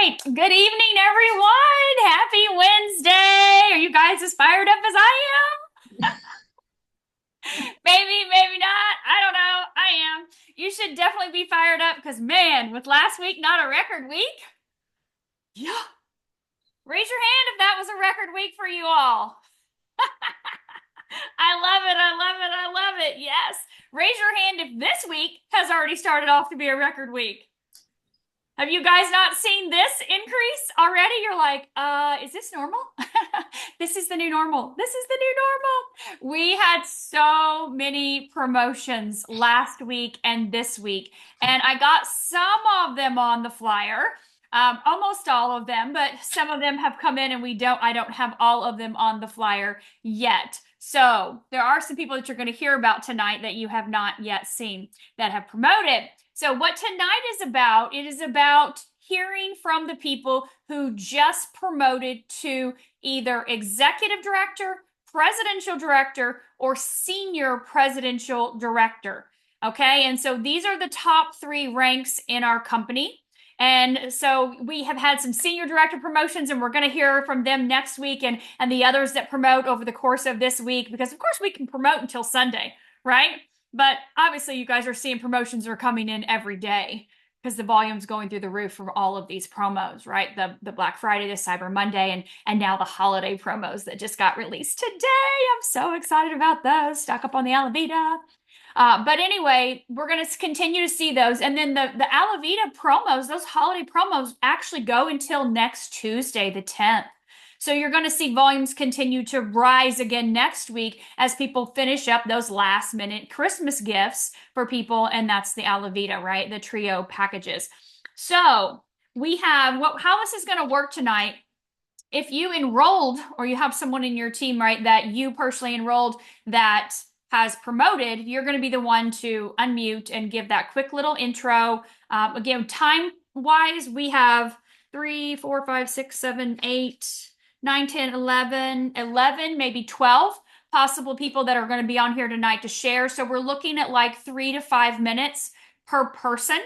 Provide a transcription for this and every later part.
right. Good evening, everyone. Happy Wednesday. Are you guys as fired up as I am? Maybe, maybe not. I don't know. I am. You should definitely be fired up because, man, with last week not a record week. Yeah. Raise your hand if that was a record week for you all. I love it. I love it. I love it. Yes. Raise your hand if this week has already started off to be a record week. Have you guys not seen this increase already? You're like, is this normal? This is the new normal. This is the new normal. We had so many promotions last week and this week, and I got some of them on the flyer. Almost all of them, but some of them have come in and I don't have all of them on the flyer yet. So there are some people that you're going to hear about tonight that you have not yet seen that have promoted. So what tonight is about, it is about hearing from the people who just promoted to either executive director, presidential director, or senior presidential director. Okay, and so these are the top 3 ranks in our company. And so we have had some senior director promotions, and we're going to hear from them next week and the others that promote over the course of this week, because of course we can promote until Sunday, right? But obviously you guys are seeing promotions are coming in every day because the volume's going through the roof for all of these promos, right? The Black Friday, the Cyber Monday, and now the holiday promos that just got released today. I'm so excited about those. Stock up on the Alavita. But anyway, we're going to continue to see those. And then the Alavita promos, those holiday promos actually go until next Tuesday, the 10th. So you're going to see volumes continue to rise again next week as people finish up those last minute Christmas gifts for people. And that's the Alavita, right? The trio packages. So we have how this is going to work tonight. If you enrolled or you have someone in your team, right, that you personally enrolled that has promoted, you're going to be the one to unmute and give that quick little intro. Again, time wise, we have 3, 4, 5, 6, 7, 8, 9, 10, 11, maybe 12 possible people that are going to be on here tonight to share. So we're looking at like 3 to 5 minutes per person.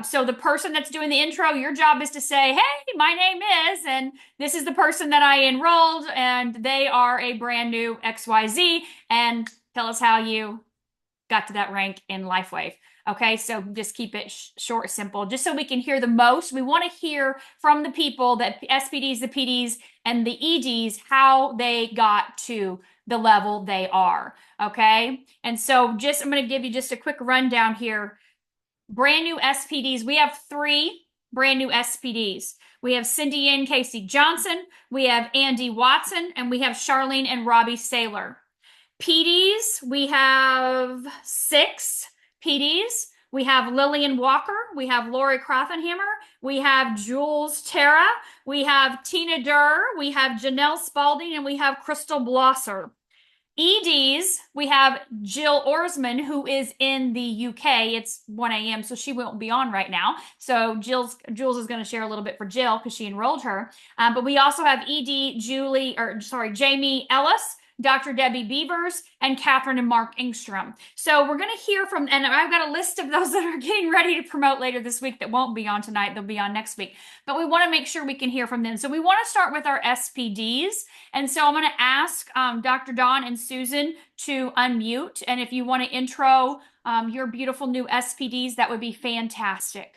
So the person that's doing the intro, your job is to say, hey, my name is, and this is the person that I enrolled, and they are a brand new XYZ, and tell us how you got to that rank in LifeWave. Okay, so just keep it short, simple, just so we can hear the most. We want to hear from the people, that SPDs, the PDs, and the EDs, how they got to the level they are. Okay, and so I'm going to give you just a quick rundown here. Brand new SPDs. We have 3 brand new SPDs. We have Cindy Ann Casey Johnson, we have Andy Watson, and we have Charlene and Robbie Saylor. PDs, we have 6 PDs. We have Lillian Walker, we have Lori Krothenhammer, we have Jules Terra, we have Tina Durr, we have Janelle Spalding, and we have Crystal Blosser. EDs, we have Jill Orsman, who is in the UK. It's 1 a.m., so she won't be on right now. So Jules is going to share a little bit for Jill because she enrolled her. But we also have Jamie Ellis, Dr. Debbie Beavers, and Catherine and Mark Engstrom. So we're going to hear from, and I've got a list of those that are getting ready to promote later this week that won't be on tonight. They'll be on next week. But we want to make sure we can hear from them. So we want to start with our SPDs. And so I'm going to ask Dr. Dawn and Susan to unmute. And if you want to intro your beautiful new SPDs, that would be fantastic.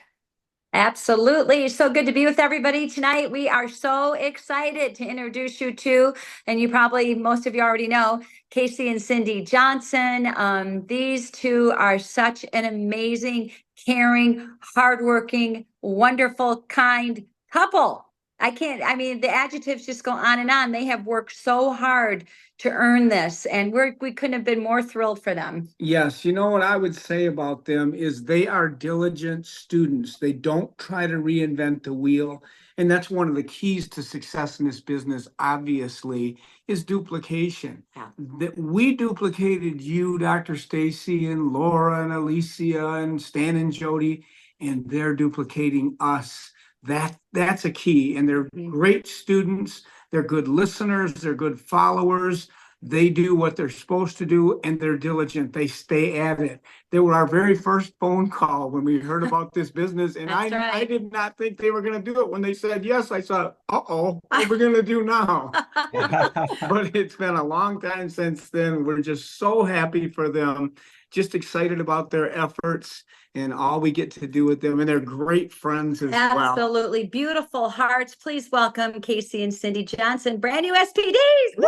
Absolutely. So good to be with everybody tonight. We are so excited to introduce you to, and most of you already know, Casey and Cindy Johnson. These 2 are such an amazing, caring, hardworking, wonderful, kind couple. The adjectives just go on and on. They have worked so hard to earn this, and we couldn't have been more thrilled for them. Yes, you know what I would say about them is they are diligent students. They don't try to reinvent the wheel. And that's one of the keys to success in this business, obviously, is duplication. Yeah. That we duplicated you, Dr. Stacy, and Laura, and Alicia, and Stan and Jody, and they're duplicating us. That's a key. And they're great students. They're good listeners. They're good followers. They do what they're supposed to do and they're diligent. They stay at it. They were our very first phone call when we heard about this business. And That's I right. did not think they were going to do it. When they said yes, I thought, uh-oh, what are we going to do now? But it's been a long time since then. We're just so happy for them, just excited about their efforts and all we get to do with them. And they're great friends as well. Absolutely. Beautiful hearts. Please welcome Casey and Cindy Johnson, brand new SPDs. Woo!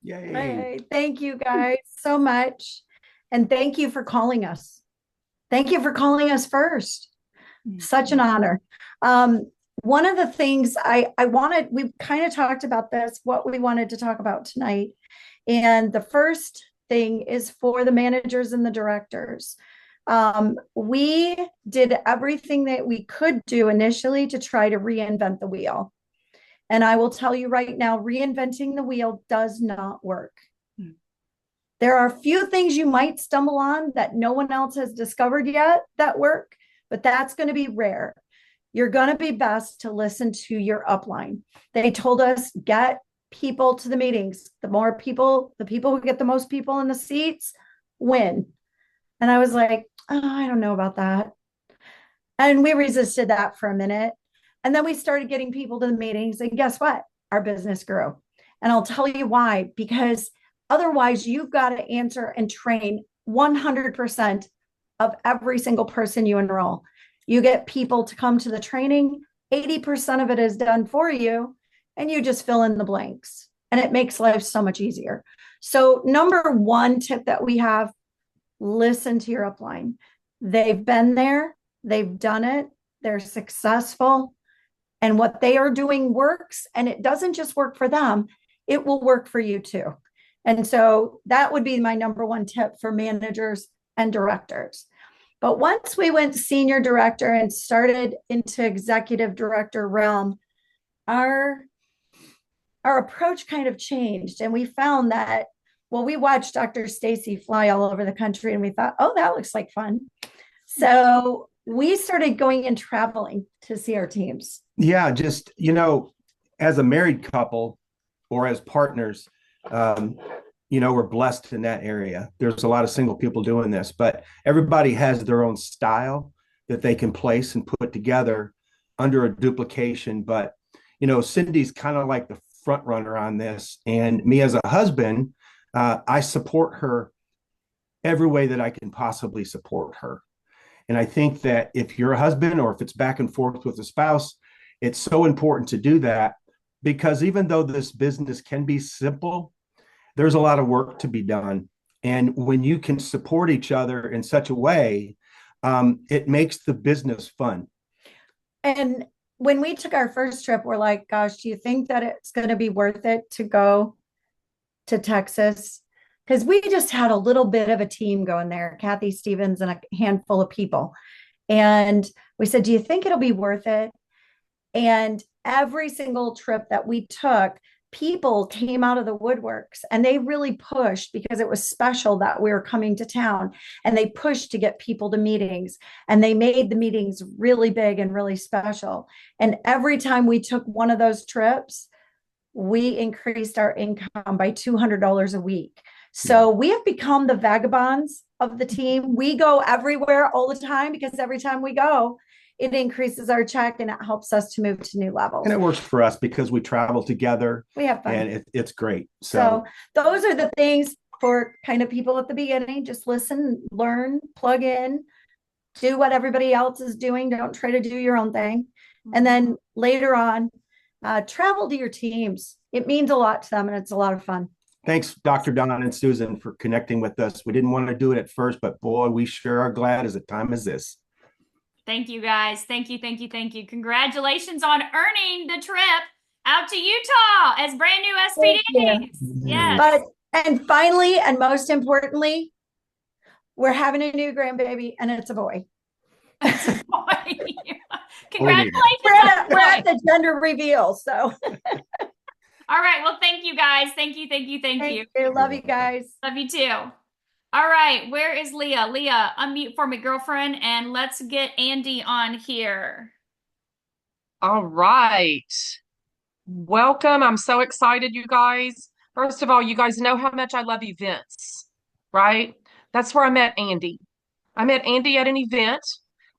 Yay. Hey, thank you guys so much. And thank you for calling us. Thank you for calling us first. Such an honor. One of the things I wanted, we kind of talked about this, what we wanted to talk about tonight. And the first thing is for the managers and the directors. We did everything that we could do initially to try to reinvent the wheel. And I will tell you right now, reinventing the wheel does not work. There are a few things you might stumble on that no one else has discovered yet that work, but that's going to be rare. You're going to be best to listen to your upline. They told us, get people to the meetings. The more people, the people who get the most people in the seats win. And I was like, oh, I don't know about that. And we resisted that for a minute. And then we started getting people to the meetings. And guess what? Our business grew. And I'll tell you why, because otherwise you've got to answer and train 100% of every single person you enroll. You get people to come to the training, 80% of it is done for you, and you just fill in the blanks. And it makes life so much easier. So number one tip that we have, listen to your upline. They've been there, they've done it, they're successful, and what they are doing works. And it doesn't just work for them, it will work for you too. And so that would be my number one tip for managers and directors. But once we went senior director and started into executive director realm, our approach kind of changed. And we found that, well, we watched Dr. Stacy fly all over the country and we thought, oh, that looks like fun. So we started going and traveling to see our teams. Yeah, just, as a married couple or as partners, we're blessed in that area. There's a lot of single people doing this, but everybody has their own style that they can place and put together under a duplication. But, Cindy's kind of like the front runner on this. And me as a husband, I support her every way that I can possibly support her. And I think that if you're a husband or if it's back and forth with a spouse, it's so important to do that, because even though this business can be simple, there's a lot of work to be done. And when you can support each other in such a way, it makes the business fun. And when we took our first trip, we're like, gosh, do you think that it's going to be worth it to go to Texas? Because we just had a little bit of a team going there, Kathy Stevens and a handful of people. And we said, do you think it'll be worth it? And every single trip that we took, people came out of the woodworks and they really pushed, because it was special that we were coming to town, and they pushed to get people to meetings, and they made the meetings really big and really special. And every time we took one of those trips, we increased our income by $200 a week. So we have become the vagabonds of the team. We go everywhere all the time, because every time we go, it increases our check and it helps us to move to new levels. And it works for us because we travel together. We have fun. And it's great. So those are the things for kind of people at the beginning. Just listen, learn, plug in, do what everybody else is doing. Don't try to do your own thing. And then later on, travel to your teams. It means a lot to them and it's a lot of fun. Thanks, Dr. Don and Susan, for connecting with us. We didn't want to do it at first, but boy, we sure are glad as a time as this. Thank you, guys. Thank you, thank you, thank you. Congratulations on earning the trip out to Utah as brand new SPDs. Yes. And finally, and most importantly, we're having a new grandbaby, and it's a boy. It's a boy. Congratulations. We're at the gender reveal. So. All right. Well, thank you, guys. Thank you, thank you, thank you. Love you guys. Love you too. All right, where is Leah? Leah, unmute for me, girlfriend, and let's get Andy on here. All right. Welcome. I'm so excited, you guys. First of all, you guys know how much I love events, right? That's where I met Andy. I met Andy at an event,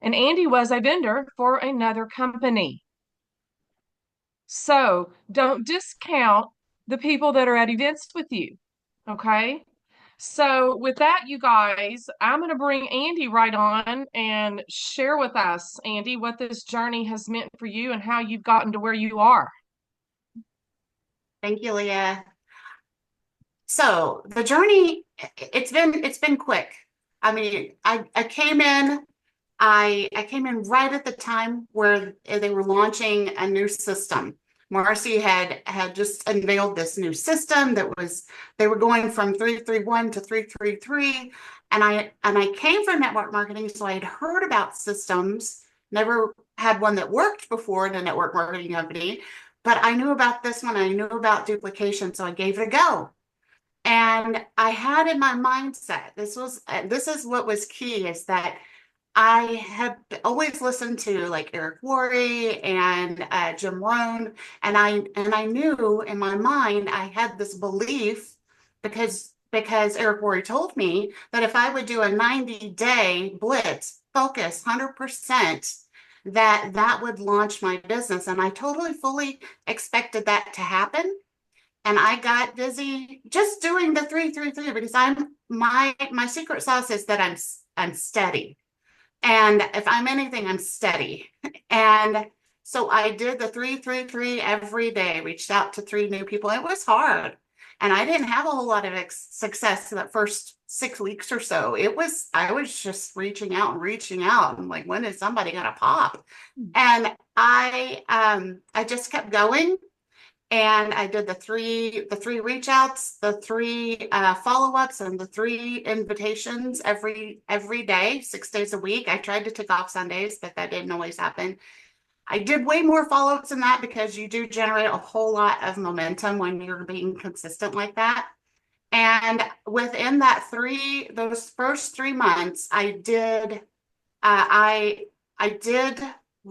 and Andy was a vendor for another company. So don't discount the people that are at events with you. Okay. So with that, you guys, I'm going to bring Andy right on and share with us, Andy, what this journey has meant for you and how you've gotten to where you are. Thank you, Leah. So the journey, it's been quick. I mean, I came in, I came in right at the time where they were launching a new system. Marcy had just unveiled this new system that was they were going from 331 to 333, and I came from network marketing, so I had heard about systems, never had one that worked before in a network marketing company, but I knew about this one, I knew about duplication, so I gave it a go. And I had in my mindset, this is what was key, is that I have always listened to like Eric Worre and Jim Rohn, and I knew in my mind I had this belief because Eric Worre told me that if I would do a 90-day blitz, focus 100%, that would launch my business, and I totally fully expected that to happen. And I got busy just doing the 333 because my secret sauce is that I'm steady. And if I'm anything, I'm steady. And so I did the 333 every day, reached out to 3 new people. It was hard. And I didn't have a whole lot of success in that first 6 weeks or so. I was just reaching out and reaching out. And like, when is somebody gonna pop? And I just kept going. And I did the three reach outs, the 3 follow-ups, and the 3 invitations every day, 6 days a week. I tried to take off Sundays, but that didn't always happen. I did way more follow-ups than that because you do generate a whole lot of momentum when you're being consistent like that. And within those first 3 months, I did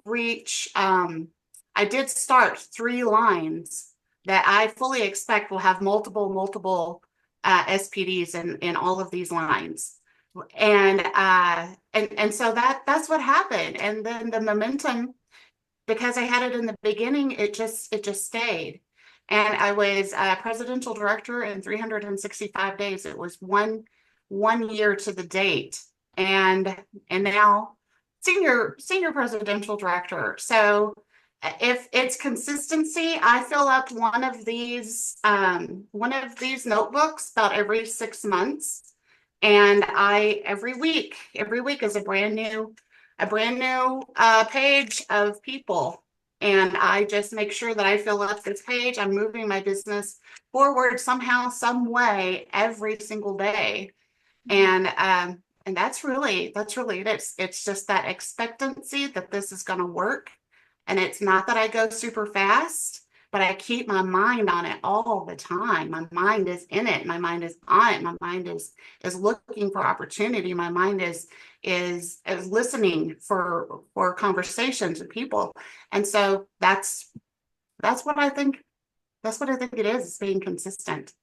reach I did start 3 lines that I fully expect will have multiple SPDs in all of these lines. And so that's what happened. And then the momentum, because I had it in the beginning, it just stayed. And I was a presidential director in 365 days. It was one year to the date. And now senior presidential director. So if it's consistency, I fill up one of these notebooks about every 6 months, and every week is a brand new page of people, and I just make sure that I fill up this page. I'm moving my business forward somehow, some way, every single day, and that's really it. It's just that expectancy that this is going to work. And it's not that I go super fast, but I keep my mind on it all the time. My mind is in it. My mind is on it. My mind is looking for opportunity. My mind is listening for conversations with people. And so that's what I think. That's what I think it is being consistent.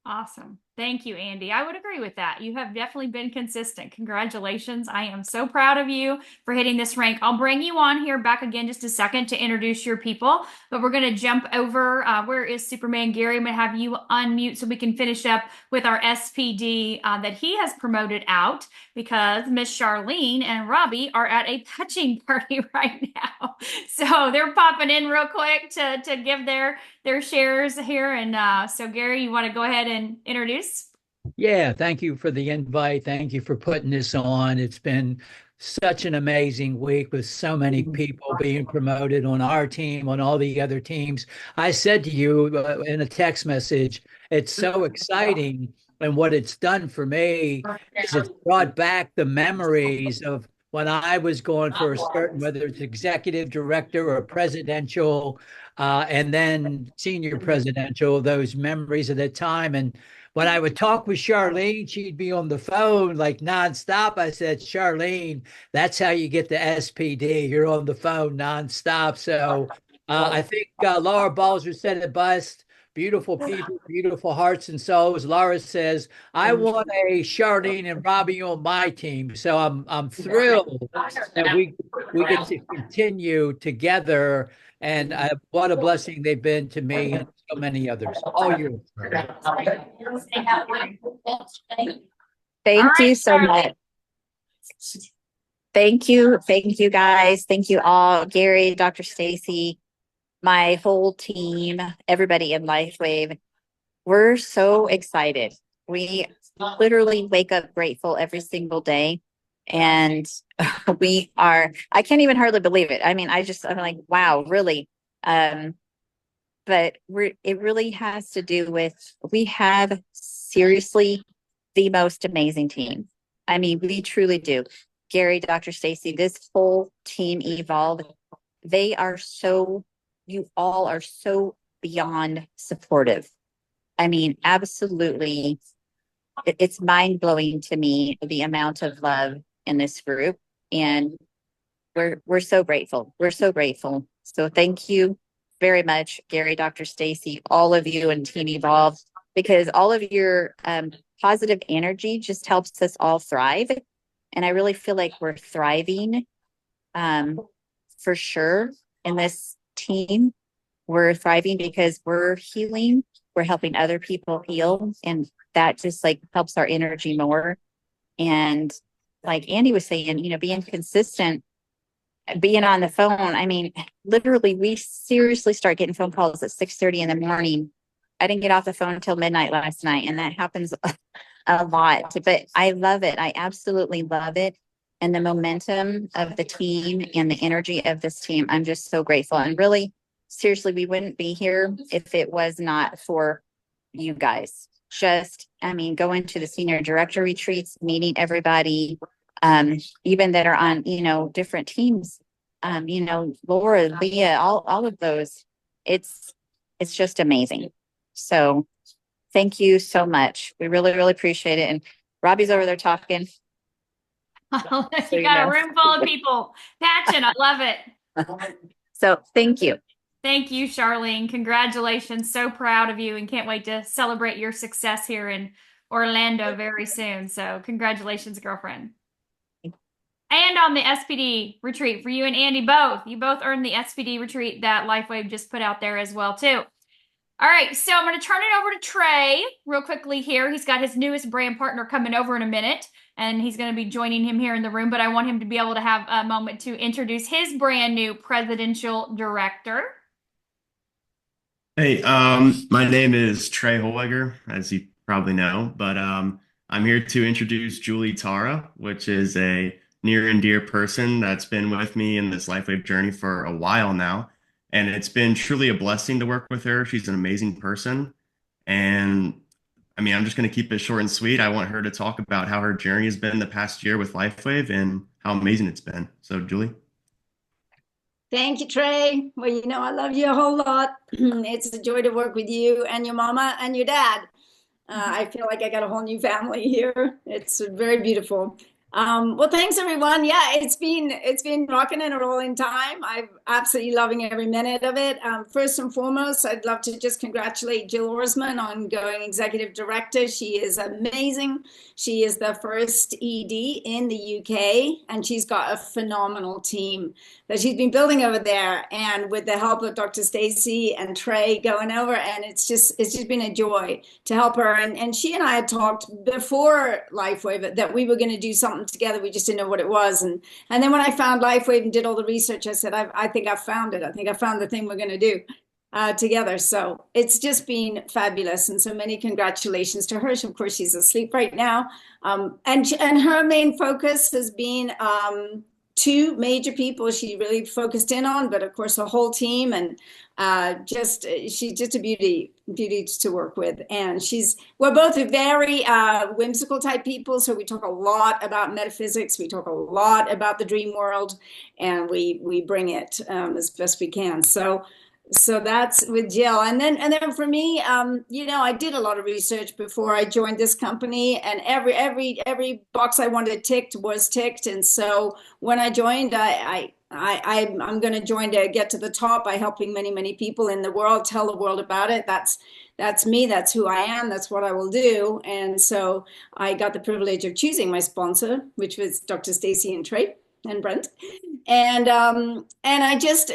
Awesome. Thank you, Andy. I would agree with that. You have definitely been consistent. Congratulations. I am so proud of you for hitting this rank. I'll bring you on here back again just a second to introduce your people, but we're going to jump over. Where is Superman Gary? I'm going to have you unmute so we can finish up with our SPD that he has promoted out, because Miss Charlene and Robbie are at a touching party right now. So they're popping in real quick to give their shares here. And so Gary, you want to go ahead and introduce? Yeah, thank you for the invite. Thank you for putting this on. It's been such an amazing week with so many people being promoted on our team, on all the other teams. I said to you in a text message, it's so exciting. And what it's done for me is it's brought back the memories of when I was going for a certain, whether it's executive director or presidential, and then senior presidential, those memories of the time. And when I would talk with Charlene, she'd be on the phone like nonstop. I said, Charlene, that's how you get the SPD. You're on the phone nonstop. So I think Laura Balzer said it best. beautiful people, beautiful hearts and souls. Laura says, I want a Charlene and Robbie on my team. So I'm thrilled that we get to continue together. And what a blessing they've been to me and so many others. All yours. Thank you so much. Thank you. Thank you, guys. Thank you all. Gary, Dr. Stacy, my whole team, everybody in LifeWave. We're so excited. We literally wake up grateful every single day. And I can't even hardly believe it. I mean, I'm like, wow, really? But it really has to do with, we have seriously the most amazing team. I mean, we truly do. Gary, Dr. Stacy, this whole team Evolve, you all are so beyond supportive. I mean, absolutely. It's mind blowing to me, the amount of love in this group. And we're so grateful. We're so grateful. So thank you very much, Gary, Dr. Stacy, all of you and Team Evolve, because all of your positive energy just helps us all thrive. And I really feel like we're thriving for sure in this team. We're thriving because we're healing. We're helping other people heal. And that just like helps our energy more. And like Andy was saying, being consistent, being on the phone. I mean, literally, we seriously start getting phone calls at 6:30 in the morning. I didn't get off the phone until midnight last night, and that happens a lot. But I love it. I absolutely love it. And the momentum of the team and the energy of this team, I'm just so grateful. And really, seriously, we wouldn't be here if it was not for you guys. Going to the senior director retreats, meeting everybody, even that are on, different teams, Laura, Leah, all of those. It's just amazing. So thank you so much. We really, really appreciate it. And Robbie's over there talking. You got a room full of people. Passion. I love it. So thank you. Thank you, Charlene. Congratulations. So proud of you and can't wait to celebrate your success here in Orlando very soon. So congratulations, girlfriend. And on the SPD retreat for you and Andy both. You both earned the SPD retreat that LifeWave just put out there as well, too. All right, so I'm going to turn it over to Trey real quickly here. He's got his newest brand partner coming over in a minute, and he's going to be joining him here in the room, but I want him to be able to have a moment to introduce his brand new presidential director. Hey, my name is Trey Holweger, as you probably know, but I'm here to introduce Julie Tara, which is a near and dear person that's been with me in this LifeWave journey for a while now. And it's been truly a blessing to work with her. She's an amazing person. And I'm just going to keep it short and sweet. I want her to talk about how her journey has been the past year with LifeWave and how amazing it's been. So, Julie. Thank you, Trey. Well, I love you a whole lot. It's a joy to work with you and your mama and your dad. I feel like I got a whole new family here. It's very beautiful. Well, thanks everyone. Yeah, it's been rocking and rolling time. I'm absolutely loving every minute of it. First and foremost, I'd love to just congratulate Jill Orsman on going executive director. She is amazing. She is the first ED in the UK, and she's got a phenomenal team that she's been building over there. And with the help of Dr. Stacy and Trey going over, and it's just been a joy to help her. And she and I had talked before LifeWave that we were going to do something together. We just didn't know what it was. And then when I found LifeWave and did all the research, I said, I think I found it. I think I found the thing we're going to do together. So it's just been fabulous. And so many congratulations to her. Of course, she's asleep right now. And her main focus has been two major people she really focused in on, but of course the whole team, and she's just a beauty to work with. And we're both very whimsical type people, so we talk a lot about metaphysics, we talk a lot about the dream world, and we bring it as best we can. So that's with Jill. And then for me, I did a lot of research before I joined this company, and every box I wanted ticked was ticked. And so when I joined, I I'm going to join to get to the top by helping many, many people in the world, tell the world about it. That's me. That's who I am. That's what I will do. And so I got the privilege of choosing my sponsor, which was Dr. Stacy and Trey and Brent. And I just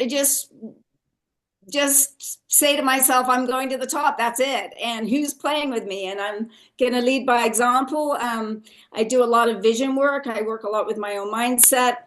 say to myself, I'm going to the top. That's it. And who's playing with me? And I'm going to lead by example. I do a lot of vision work. I work a lot with my own mindset.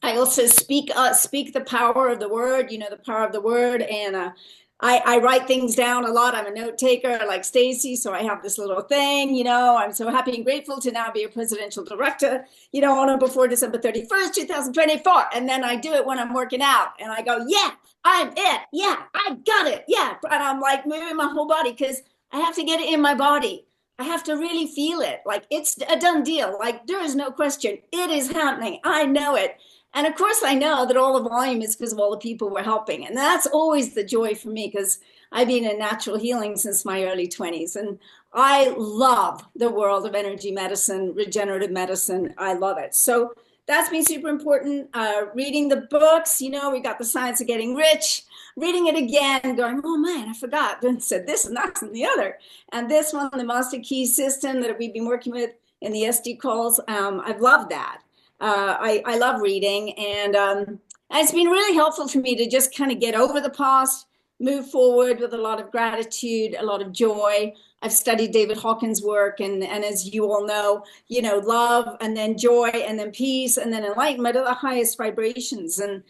I also speak the power of the word, the power of the word. And I write things down a lot. I'm a note taker like Stacy. So I have this little thing, I'm so happy and grateful to now be a presidential director, on or before December 31st, 2024. And then I do it when I'm working out and I go, yeah, I'm it. Yeah, I got it. Yeah. And I'm like moving my whole body because I have to get it in my body. I have to really feel it. Like it's a done deal. Like there is no question. It is happening. I know it. And of course, I know that all the volume is because of all the people we're helping. And that's always the joy for me because I've been in natural healing since my early 20s. And I love the world of energy medicine, regenerative medicine. I love it. So that's been super important. Reading the books, we got The Science of Getting Rich. Reading it again, going, oh man, I forgot. And said this and that and the other. And this one, the Master Key system that we've been working with in the SD calls, I've loved that. I love reading, and it's been really helpful for me to just kind of get over the past, move forward with a lot of gratitude, a lot of joy. I've studied David Hawkins' work, and as you all know, love, and then joy, and then peace, and then enlightenment are the highest vibrations, and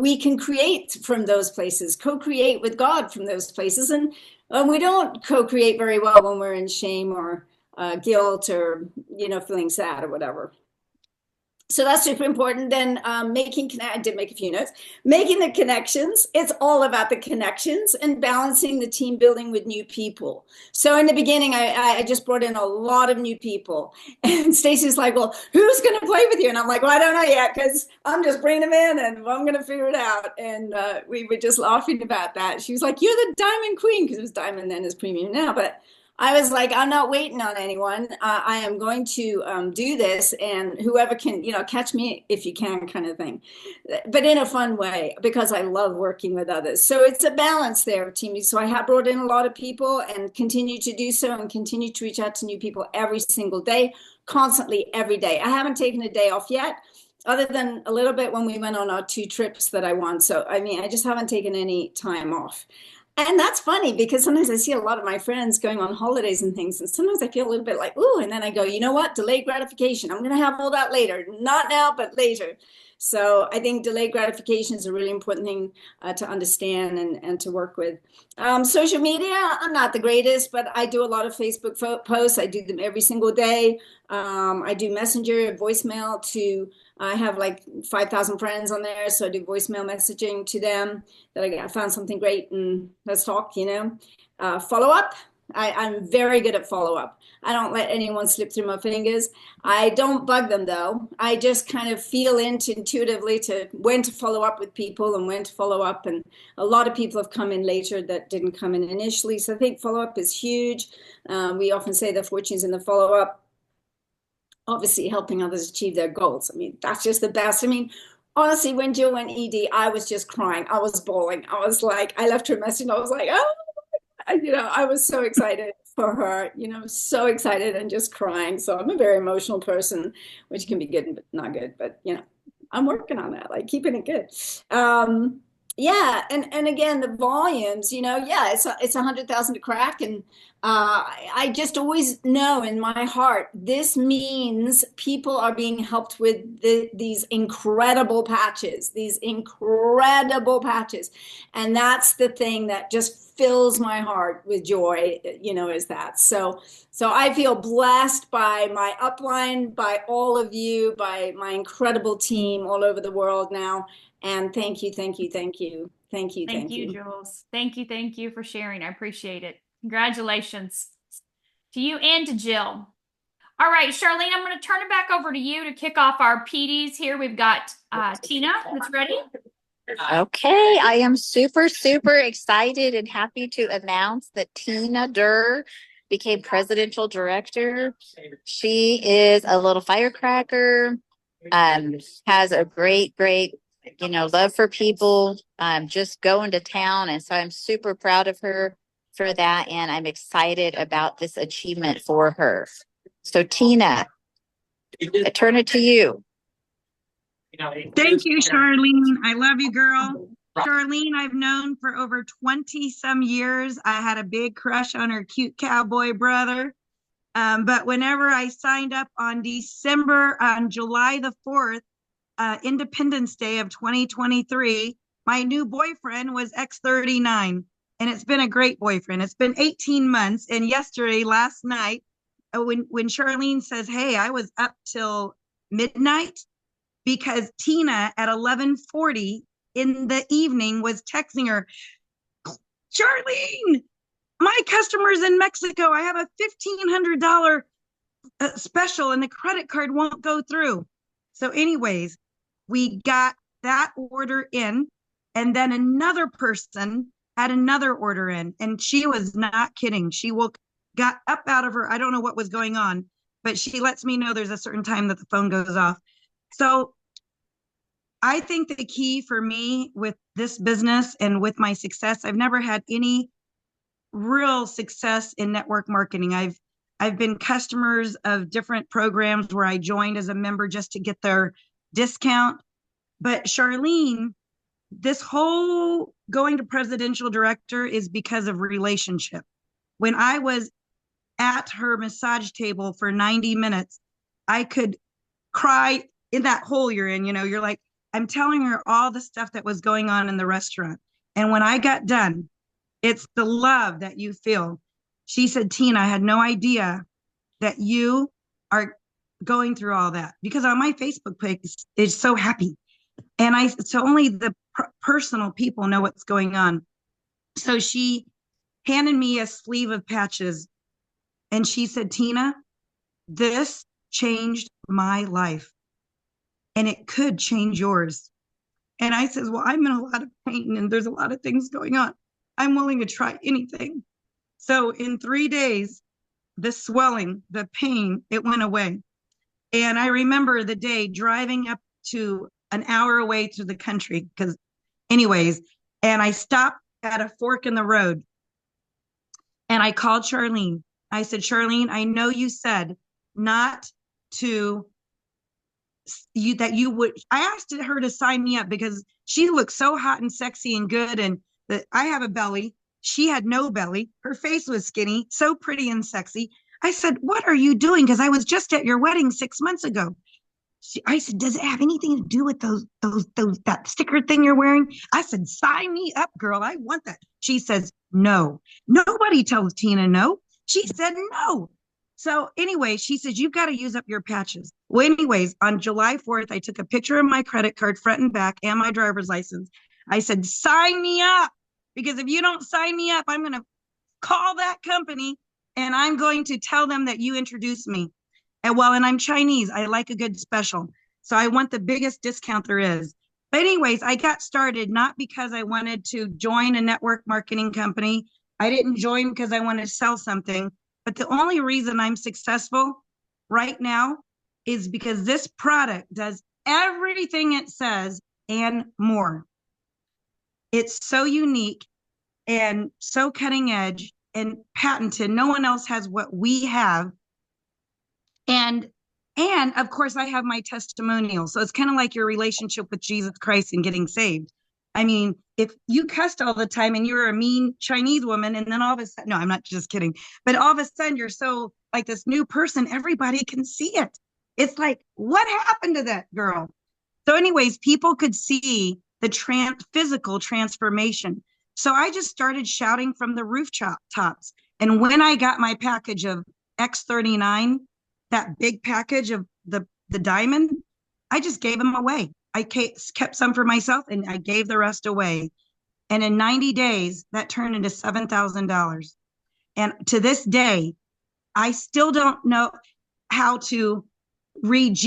we can create from those places, co-create with God from those places, and we don't co-create very well when we're in shame or guilt or feeling sad or whatever. So that's super important. Then I did make a few notes, making the connections. It's all about the connections and balancing the team building with new people. So in the beginning, I just brought in a lot of new people. And Stacey's like, well, who's going to play with you? And I'm like, well, I don't know yet because I'm just bringing them in and I'm going to figure it out. And we were just laughing about that. She was like, you're the diamond queen, because it was diamond then, is premium now. But I was like, I'm not waiting on anyone. I am going to do this, and whoever can, catch me if you can, kind of thing, but in a fun way, because I love working with others. So it's a balance there, team. So I have brought in a lot of people and continue to do so, and continue to reach out to new people every single day, constantly, every day. I haven't taken a day off yet, other than a little bit when we went on our 2 trips that I won. So, I just haven't taken any time off. And that's funny because sometimes I see a lot of my friends going on holidays and things, and sometimes I feel a little bit like, ooh, and then I go, you know what? Delayed gratification. I'm going to have all that later. Not now, but later. So I think delayed gratification is a really important thing to understand and to work with. Social media, I'm not the greatest, but I do a lot of Facebook posts. I do them every single day. I do messenger, voicemail to, I have like 5,000 friends on there. So I do voicemail messaging to them that I found something great and let's talk, follow up. I'm very good at follow up. I don't let anyone slip through my fingers. I don't bug them though. I just kind of feel intuitively to when to follow up with people and when to follow up. And a lot of people have come in later that didn't come in initially. So I think follow up is huge. We often say the fortune's in the follow up. Obviously helping others achieve their goals. That's just the best. Honestly, when Jill went ED, I was just crying. I was bawling. I was like, I left her a message and I was like, oh, I was so excited for her, so excited and just crying. So I'm a very emotional person, which can be good but not good. But, I'm working on that, like keeping it good. Yeah. And again, the volumes, it's 100,000 to crack. And I just always know in my heart, this means people are being helped with these incredible patches. And that's the thing that just fills my heart with joy, is that. So I feel blessed by my upline, by all of you, by my incredible team all over the world now. And thank you. Thank you, Jules. Thank you for sharing. I appreciate it. Congratulations to you and to Jill. All right, Charlene, I'm going to turn it back over to you to kick off our PDs here. We've got Tina that's ready. Okay, I am super, super excited and happy to announce that Tina Durr became presidential director. She is a little firecracker, has a great love for people, just going to town. And so I'm super proud of her for that. And I'm excited about this achievement for her. So Tina, I turn it to you. Thank you, Charlene. I love you, girl. Charlene, I've known for over 20 some years. I had a big crush on her cute cowboy brother. But whenever I signed up on July the 4th, Independence Day of 2023, my new boyfriend was X39. And it's been a great boyfriend. It's been 18 months. And last night, when Charlene says, hey, I was up till midnight, because Tina at 11:40 in the evening was texting her, Charlene, my customer's in Mexico. I have a $1,500 special and the credit card won't go through. So anyways, we got that order in, and then another person had another order in, and she was not kidding. She got up out of her, I don't know what was going on, but she lets me know there's a certain time that the phone goes off. So I think the key for me with this business and with my success, I've never had any real success in network marketing. I've been customers of different programs where I joined as a member just to get their discount. But Charlene, this whole going to presidential director is because of relationship. When I was at her massage table for 90 minutes, I could cry in that hole you're in. You're like, I'm telling her all the stuff that was going on in the restaurant. And when I got done, it's the love that you feel. She said, Tina, I had no idea that you are going through all that, because on my Facebook page is so happy. And so only the personal people know what's going on. So she handed me a sleeve of patches and she said, Tina, this changed my life and it could change yours. And I says, well, I'm in a lot of pain and there's a lot of things going on. I'm willing to try anything. So in 3 days, the swelling, the pain, it went away. And I remember the day driving up to an hour away to the country, and I stopped at a fork in the road and I called Charlene. I said, Charlene, I know you said not to I asked her to sign me up because she looked so hot and sexy and good, and I have a belly. She had no belly. Her face was skinny, so pretty and sexy. I said, what are you doing? Because I was just at your wedding 6 months ago. I said, does it have anything to do with that sticker thing you're wearing? I said, sign me up, girl. I want that. She says, no. Nobody tells Tina no. She said no. So anyway, she says, you've got to use up your patches. Well, anyways, on July 4th, I took a picture of my credit card front and back and my driver's license. I said, sign me up, because if you don't sign me up, I'm going to call that company and I'm going to tell them that you introduced me. And I'm Chinese. I like a good special. So I want the biggest discount there is. But anyways, I got started not because I wanted to join a network marketing company. I didn't join because I wanted to sell something. But the only reason I'm successful right now is because this product does everything it says and more. It's so unique and so cutting edge and patented. No one else has what we have. And of course, I have my testimonial. So it's kind of like your relationship with Jesus Christ and getting saved. I mean, if you cussed all the time and you're a mean Chinese woman, and then all of a sudden, no, I'm not just kidding, but all of a sudden you're so like this new person, everybody can see it. It's like, what happened to that girl? So anyways, people could see the physical transformation. So I just started shouting from the rooftops. And when I got my package of X39, that big package of the diamond, I just gave them away. I kept some for myself and I gave the rest away. And in 90 days, that turned into $7,000. And to this day, I still don't know how to read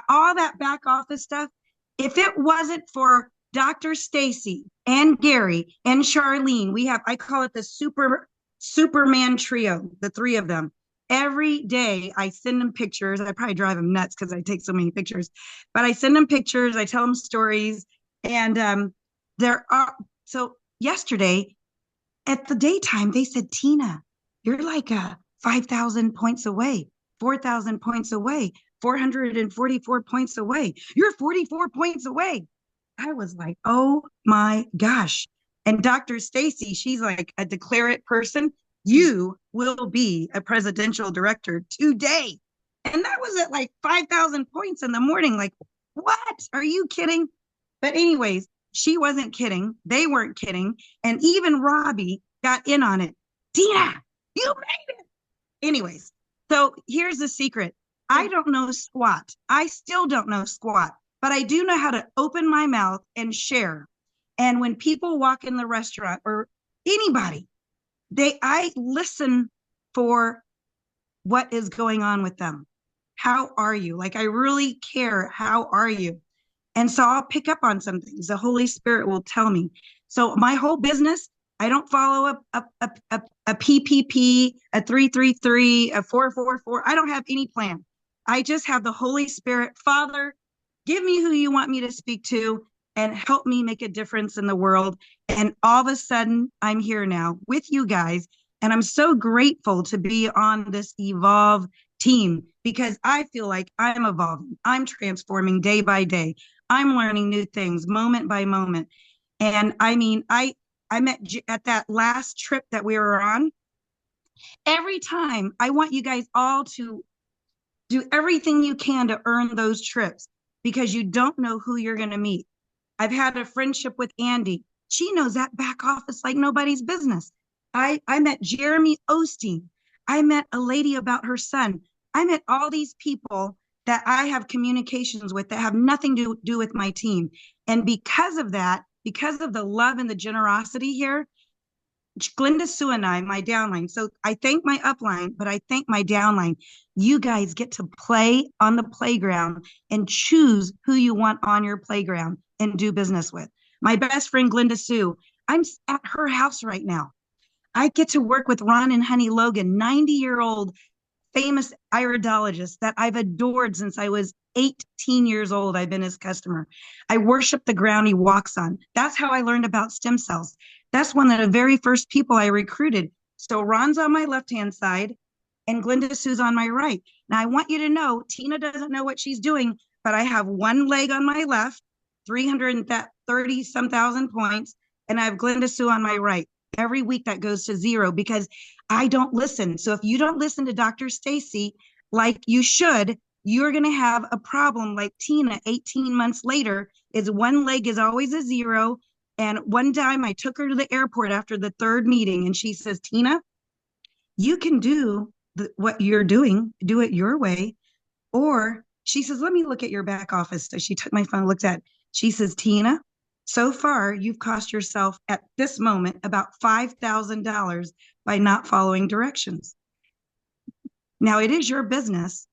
all that back office stuff. If it wasn't for Dr. Stacy and Gary and Charlene, I call it the Superman trio, the three of them. Every day I send them pictures. I probably drive them nuts because I take so many pictures, but I send them pictures. I tell them stories. And so yesterday at the daytime, they said, Tina, you're like 5,000 points away, 4,000 points away, 444 points away. You're 44 points away. I was like, oh my gosh. And Dr. Stacy, she's like a declare it person. You will be a presidential director today. And that was at like 5,000 points in the morning. Like, what? Are you kidding? But anyways, she wasn't kidding. They weren't kidding. And even Robbie got in on it. Tina, you made it. Anyways, so here's the secret. I don't know squat. I still don't know squat, but I do know how to open my mouth and share. And when people walk in the restaurant or anybody, I listen for what is going on with them. How are you? Like, I really care. How are you? And so I'll pick up on some things. The Holy Spirit will tell me. So my whole business, I don't follow a PPP, a 333, a 444. I don't have any plan. I just have the Holy Spirit. Father, give me who you want me to speak to and help me make a difference in the world. And all of a sudden, I'm here now with you guys. And I'm so grateful to be on this Evolve team because I feel like I'm evolving. I'm transforming day by day. I'm learning new things moment by moment. And I mean, I met at that last trip that we were on. Every time I want you guys all to do everything you can to earn those trips because you don't know who you're going to meet. I've had a friendship with Andy. She knows that back office like nobody's business. I met Jeremy Osteen. I met a lady about her son. I met all these people that I have communications with that have nothing to do with my team. And because of that, because of the love and the generosity here, Glenda Sue and I, my downline. So I thank my upline, but I thank my downline. You guys get to play on the playground and choose who you want on your playground and do business with. My best friend, Glenda Sue, I'm at her house right now. I get to work with Ron and Honey Logan, 90-year-old famous iridologist that I've adored since I was 18 years old. I've been his customer. I worship the ground he walks on. That's how I learned about stem cells. That's one of the very first people I recruited. So Ron's on my left-hand side and Glenda Sue's on my right. Now I want you to know, Tina doesn't know what she's doing, but I have one leg on my left, 330 some thousand points, and I have Glenda Sue on my right. Every week that goes to zero because I don't listen. So if you don't listen to Dr. Stacy like you should, you're going to have a problem like Tina 18 months later is one leg is always a zero. And one time I took her to the airport after the third meeting and she says, Tina, you can do what you're doing, do it your way. Or she says, let me look at your back office. So she took my phone, looked at it. She says, Tina, so far, you've cost yourself at this moment about $5,000 by not following directions. Now, it is your business.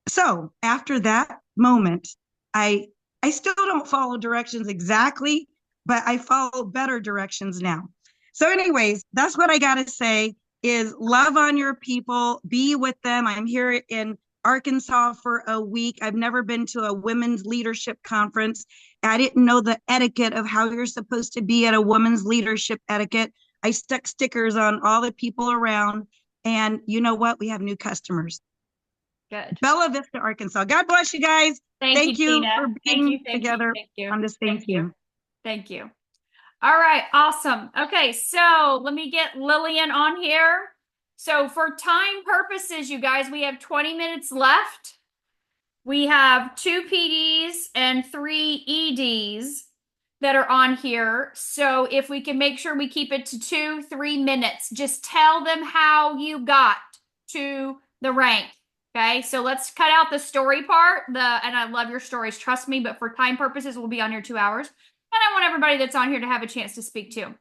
So after that moment, I still don't follow directions exactly, but I follow better directions now. So anyways, that's what I got to say is love on your people, be with them. I'm here in Arkansas for a week. I've never been to a women's leadership conference. I didn't know the etiquette of how you're supposed to be at a women's leadership etiquette. I stuck stickers on all the people around. And you know what? We have new customers. Good. Bella Vista, Arkansas. God bless you guys. Thank you, Tina. For being together on the same team. Thank you. All right. Awesome. Okay. So let me get Lillian on here. So for time purposes, you guys, we have 20 minutes left. We have 2 PDs and 3 EDs that are on here. So if we can make sure we keep it to 2-3 minutes, just tell them how you got to the rank. Okay. So let's cut out the story part. And I love your stories, trust me, but for time purposes, we'll be on here 2 hours. And I want everybody that's on here to have a chance to speak too.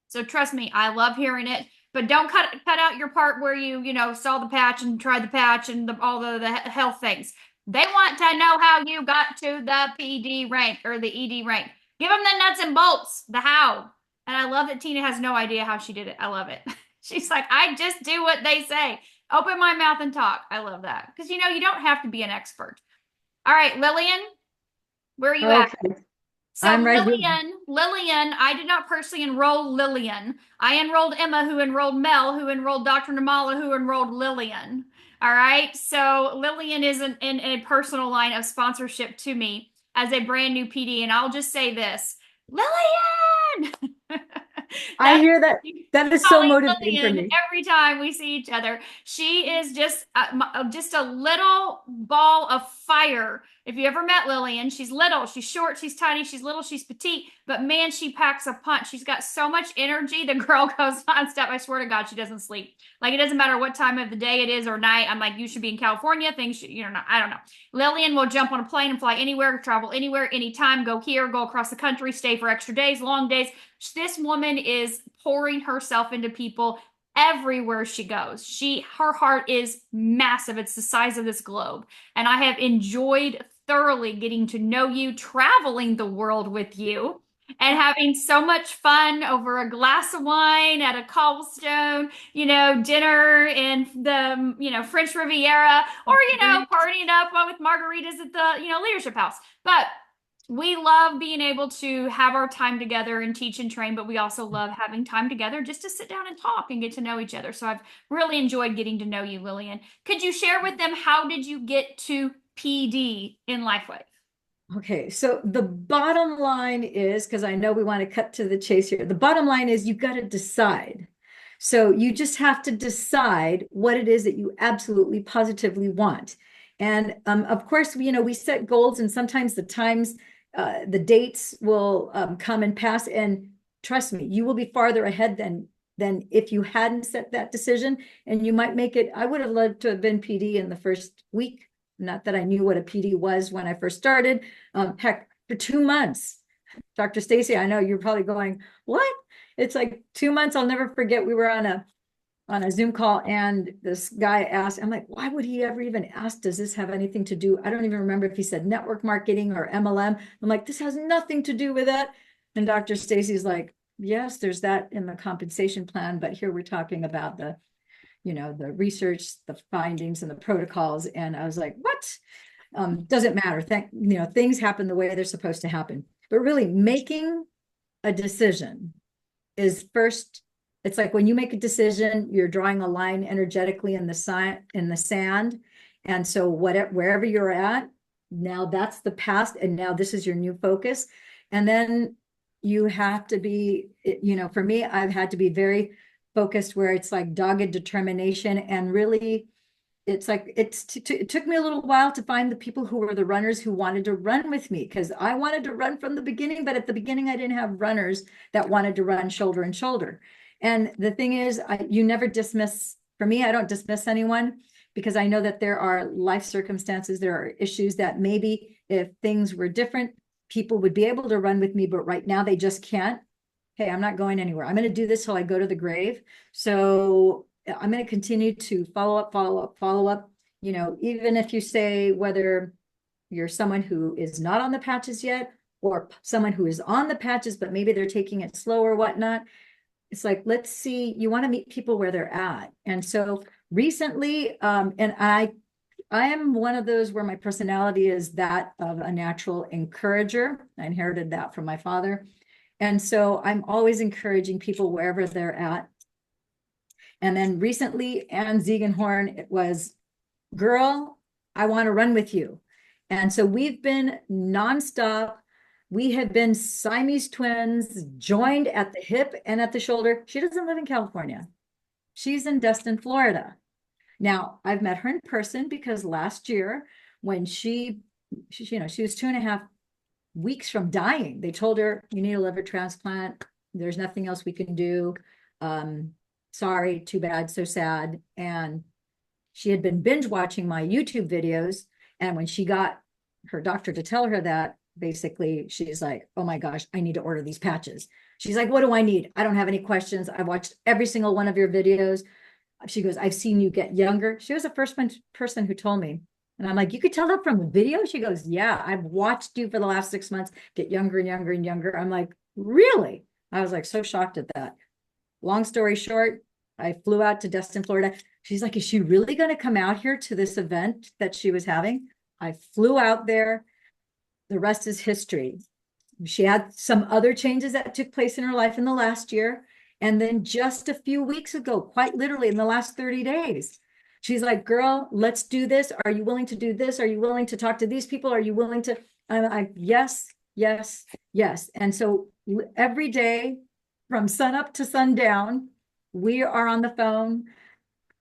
So trust me, I love hearing it. But don't cut out your part where you saw the patch and tried the patch and all the health things. They want to know how you got to the PD rank or the ED rank. Give them the nuts and bolts, the how. And I love that Tina has no idea how she did it. I love it. She's like, I just do what they say. Open my mouth and talk. I love that. Because, you don't have to be an expert. All right, Lillian, Where are you at? Okay. So I'm right here. Lillian, I did not personally enroll Lillian. I enrolled Emma, who enrolled Mel, who enrolled Dr. Namala, who enrolled Lillian. All right. So Lillian is in a personal line of sponsorship to me as a brand new PD. And I'll just say this, Lillian! I hear that. That is so calling motivating for Lillian me. every time we see each other. She is just a little ball of fire. If you ever met Lillian, she's little, she's short, she's tiny, she's little, she's petite, but man, she packs a punch. She's got so much energy. The girl goes nonstop. I swear to God, she doesn't sleep. Like, it doesn't matter what time of the day it is or night. I'm like, you should be in California. Things should, I don't know. Lillian will jump on a plane and fly anywhere, travel anywhere, anytime, go here, go across the country, stay for extra days, long days. This woman is pouring herself into people everywhere she goes. Her heart is massive. It's the size of this globe. And I have enjoyed thoroughly getting to know you, traveling the world with you, and having so much fun over a glass of wine at a cobblestone, dinner in the, French Riviera, or, partying up with margaritas at the, leadership house. But we love being able to have our time together and teach and train, but we also love having time together just to sit down and talk and get to know each other. So I've really enjoyed getting to know you, Lillian. Could you share with them, how did you get to PD in LifeWave? Okay, so the bottom line is, because I know we want to cut to the chase here, the bottom line is you got to decide. So you just have to decide what it is that you absolutely positively want. And of course, we set goals, and sometimes the dates will come and pass. And trust me, you will be farther ahead than if you hadn't set that decision. And you might make it. I would have loved to have been PD in the first week. Not that I knew what a PD was when I first started. Heck, for 2 months, Dr. Stacy, I know you're probably going, what? It's like 2 months. I'll never forget. We were on a Zoom call, and this guy asked, I'm like, why would he ever even ask, does this have anything to do? I don't even remember if he said network marketing or MLM. I'm like, this has nothing to do with that. And Dr. Stacy's like, yes, there's that in the compensation plan, but here we're talking about the research, the findings, and the protocols. And I was like, what? Doesn't matter. Things happen the way they're supposed to happen. But really, making a decision is first. It's like when you make a decision, you're drawing a line energetically in the sand. And so wherever you're at, now that's the past, and now this is your new focus. And then you have to be, for me, I've had to be very focused, where it's like dogged determination. And really, it's like it took me a little while to find the people who were the runners who wanted to run with me, because I wanted to run from the beginning, but at the beginning I didn't have runners that wanted to run shoulder and shoulder. And the thing is, you never dismiss. For me, I don't dismiss anyone, because I know that there are life circumstances, there are issues that maybe if things were different, people would be able to run with me, but right now they just can't. Hey, I'm not going anywhere. I'm going to do this till I go to the grave. So I'm going to continue to follow up. Even if you say, whether you're someone who is not on the patches yet, or someone who is on the patches, but maybe they're taking it slow or whatnot. It's like, let's see, you want to meet people where they're at. And so recently, and I am one of those where my personality is that of a natural encourager. I inherited that from my father. And so I'm always encouraging people wherever they're at. And then recently, Ann Ziegenhorn, it was, girl, I want to run with you. And so we've been nonstop. We have been Siamese twins, joined at the hip and at the shoulder. She doesn't live in California. She's in Destin, Florida. Now, I've met her in person, because last year, when she was 2.5 weeks from dying, they told her, you need a liver transplant. There's nothing else we can do. Sorry, too bad, so sad. And she had been binge watching my YouTube videos. And when she got her doctor to tell her that, basically, she's like, oh my gosh, I need to order these patches. She's like, what do I need? I don't have any questions. I've watched every single one of your videos. She goes, I've seen you get younger. She was the first person who told me. And I'm like, you could tell that from the video? She goes, yeah, I've watched you for the last 6 months get younger and younger and younger. I'm like, really? I was like, so shocked at that. Long story short, I flew out to Destin, Florida. She's like, is she really going to come out here to this event that she was having? I flew out there. the rest is history. She had some other changes that took place in her life in the last year. And then just a few weeks ago, quite literally in the last 30 days, she's like, girl, let's do this. Are you willing to do this? Are you willing to talk to these people? Are you willing to? I'm like, yes, yes, yes. And so every day from sunup to sundown, we are on the phone,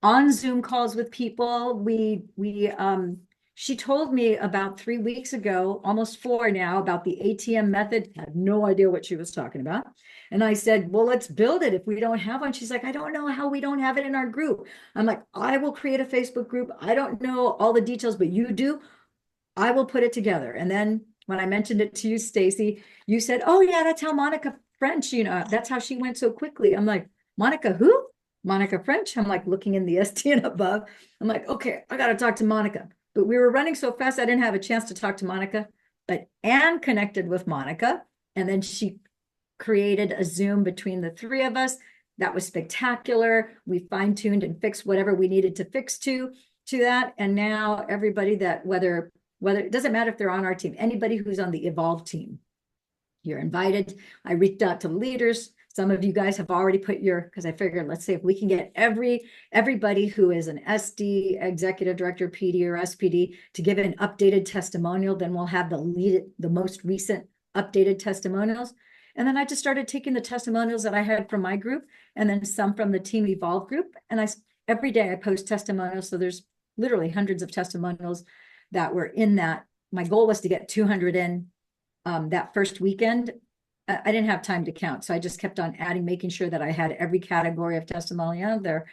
on Zoom calls with people. She told me about 3 weeks ago, almost 4 now, about the ATM method. Had no idea what she was talking about. And I said, well, let's build it if we don't have one. She's like, I don't know how we don't have it in our group. I'm like, I will create a Facebook group. I don't know all the details, but you do. I will put it together. And then when I mentioned it to you, Stacy, you said, oh yeah, that's how Monica French, that's how she went so quickly. I'm like, Monica who? Monica French. I'm like looking in the STN above. I'm like, okay, I got to talk to Monica. But we were running so fast, I didn't have a chance to talk to Monica. But Anne connected with Monica, and then she created a Zoom between the three of us. That was spectacular. We fine-tuned and fixed whatever we needed to fix to that. And now everybody that whether it doesn't matter if they're on our team, anybody who's on the Evolve team, you're invited. I reached out to leaders. Some of you guys have already put because I figured, let's see if we can get everybody who is an SD, executive director, PD or SPD to give an updated testimonial. Then we'll have the most recent updated testimonials. And then I just started taking the testimonials that I had from my group and then some from the Team Evolve group. And every day I post testimonials. So there's literally hundreds of testimonials that were in that. My goal was to get 200 in that first weekend. I didn't have time to count. So I just kept on adding, making sure that I had every category of testimonial there.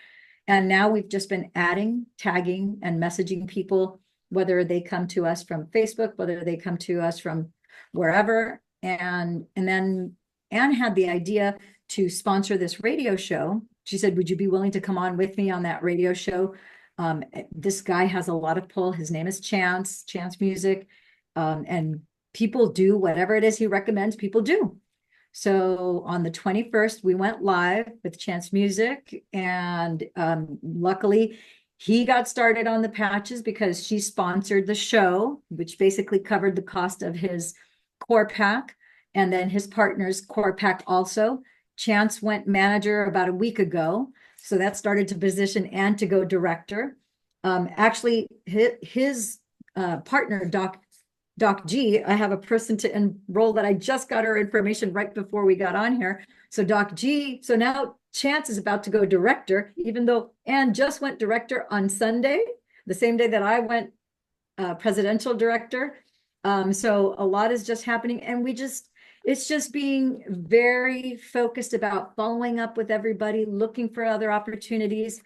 And now we've just been adding, tagging, and messaging people, whether they come to us from Facebook, whether they come to us from wherever. And then Anne had the idea to sponsor this radio show. She said, would you be willing to come on with me on that radio show? This guy has a lot of pull. His name is Chance Music. And people do whatever it is he recommends, people do. So on the 21st, we went live with Chance Music. And luckily, he got started on the patches because she sponsored the show, which basically covered the cost of his core pack. And then his partner's core pack also. Chance went manager about a week ago. So that started to position and to go director. Actually, his partner, Doc G, I have a person to enroll that I just got her information right before we got on here. So Doc G, so now Chance is about to go director, even though Anne just went director on Sunday, the same day that I went presidential director. So a lot is just happening, and it's just being very focused about following up with everybody, looking for other opportunities.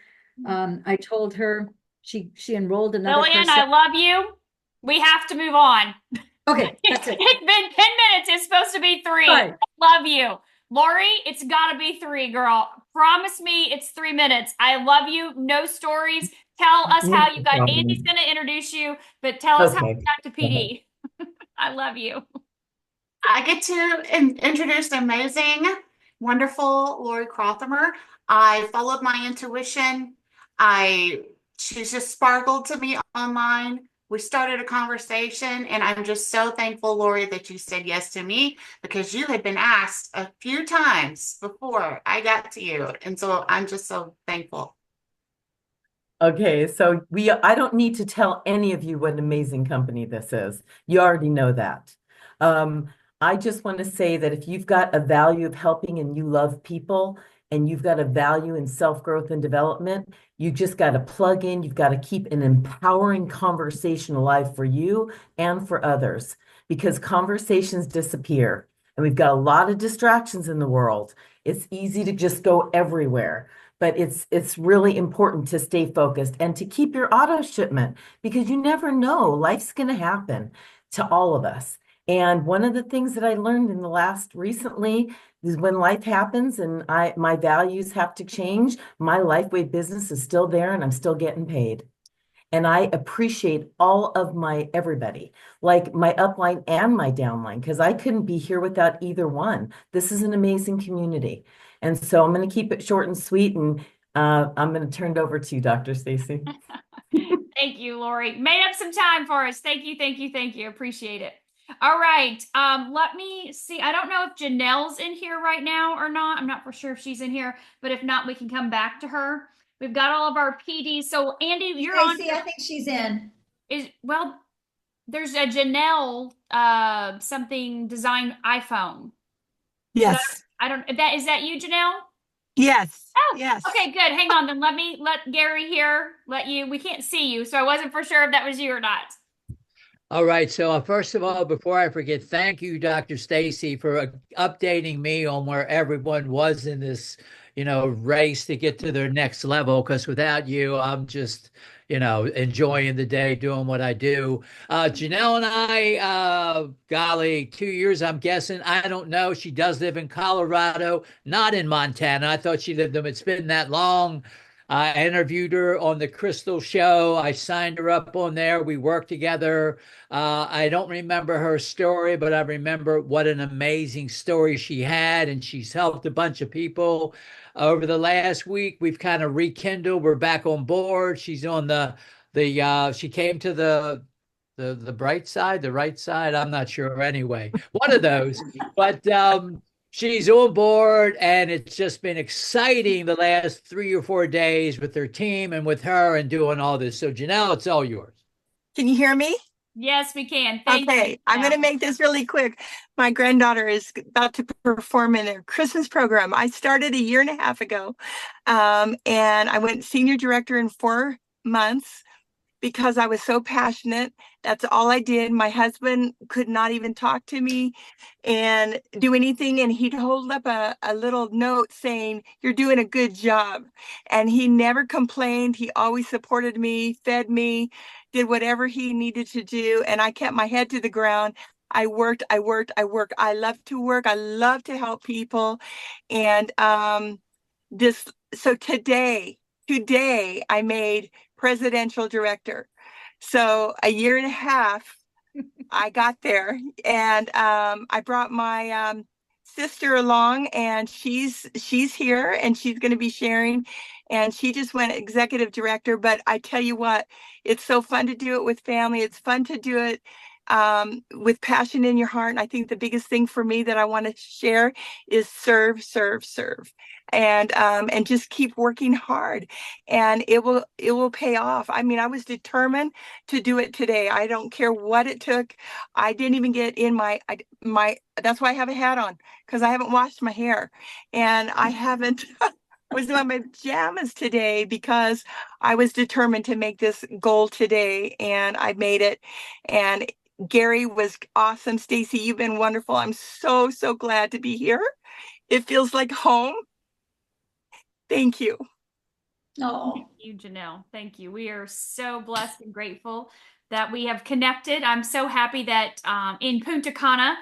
I told her she enrolled another Lillian, person. I love you. We have to move on. Okay, that's it. It's been 10 minutes. It's supposed to be 3. Right. Love you. Lori, it's got to be 3, girl. Promise me it's 3 minutes. I love you. No stories. Tell us how you got. Andy's going to introduce you, but tell us how you got to PD. I love you. I get to introduce the amazing, wonderful Lori Crothamer. I followed my intuition. She's just sparkled to me online. We started a conversation, and I'm just so thankful, Lori, that you said yes to me, because you had been asked a few times before I got to you. And so I'm just so thankful. Okay, so I don't need to tell any of you what an amazing company this is. You already know that. I just want to say that if you've got a value of helping and you love people and you've got a value in self-growth and development, you just got to plug in. You've got to keep an empowering conversation alive for you and for others, because conversations disappear and we've got a lot of distractions in the world. It's easy to just go everywhere. But it's really important to stay focused and to keep your auto shipment, because you never know. Life's going to happen to all of us. And one of the things that I learned in the recently is when life happens and my values have to change, my Lifeway business is still there and I'm still getting paid. And I appreciate all of everybody, like my upline and my downline, because I couldn't be here without either one. This is an amazing community. And so I'm going to keep it short and sweet, and I'm going to turn it over to you, Dr. Stacy. Thank you, Lori. Made up some time for us. Thank you, thank you, thank you. Appreciate it. All right. Let me see. I don't know if Janelle's in here right now or not. I'm not for sure if she's in here, but if not, we can come back to her. We've got all of our PDs. So Andy, you're on. Stacy, I think she's in. Well, there's a Janelle something design iPhone. Yes. I don't is that you, Janelle? Yes. Oh, yes. okay, good. Hang on, then let Gary here. We can't see you, so I wasn't for sure if that was you or not. All right. So first of all, before I forget, thank you, Dr. Stacy, for updating me on where everyone was in this, race to get to their next level. Because without you, I'm just, enjoying the day, doing what I do. Janelle and I, golly, 2 years, I'm guessing. I don't know. She does live in Colorado, not in Montana. I thought she lived them. It's been that long. I interviewed her on the Crystal Show. I signed her up on there. We worked together. I don't remember her story, but I remember what an amazing story she had, and she's helped a bunch of people. Over the last week, we've kind of rekindled. We're back on board. She's on she came to the bright side, the right side. I'm not sure. Anyway, one of those. But she's on board, and it's just been exciting the last 3 or 4 days with her team and with her and doing all this. So Janelle, it's all yours. Can you hear me? Yes, we can. Thank Okay, you. I'm going to make this really quick. My granddaughter is about to perform in a Christmas program. I started a year and a half ago, and I went senior director in 4 months because I was so passionate. That's all I did. My husband could not even talk to me and do anything. And he'd hold up a little note saying, "You're doing a good job." And he never complained. He always supported me, fed me, did whatever he needed to do. And I kept my head to the ground. I worked. I love to work. I love to help people. And so today I made presidential director. So a year and a half, I got there, and I brought my sister along, and she's here, and she's going to be sharing. And she just went executive director. But I tell you what, it's so fun to do it with family. It's fun to do it with passion in your heart. And I think the biggest thing for me that I want to share is serve, serve, serve, and just keep working hard, and it will pay off. I mean, I was determined to do it today. I don't care what it took. I didn't even get in my that's why I have a hat on, because I haven't washed my hair, and I haven't was doing my pajamas today because I was determined to make this goal today, and I made it. And Gary was awesome. Stacy, you've been wonderful. I'm so glad to be here. It feels like home. Thank you. Oh, thank you, Janelle. Thank you. We are so blessed and grateful that we have connected. I'm so happy that in Punta Cana,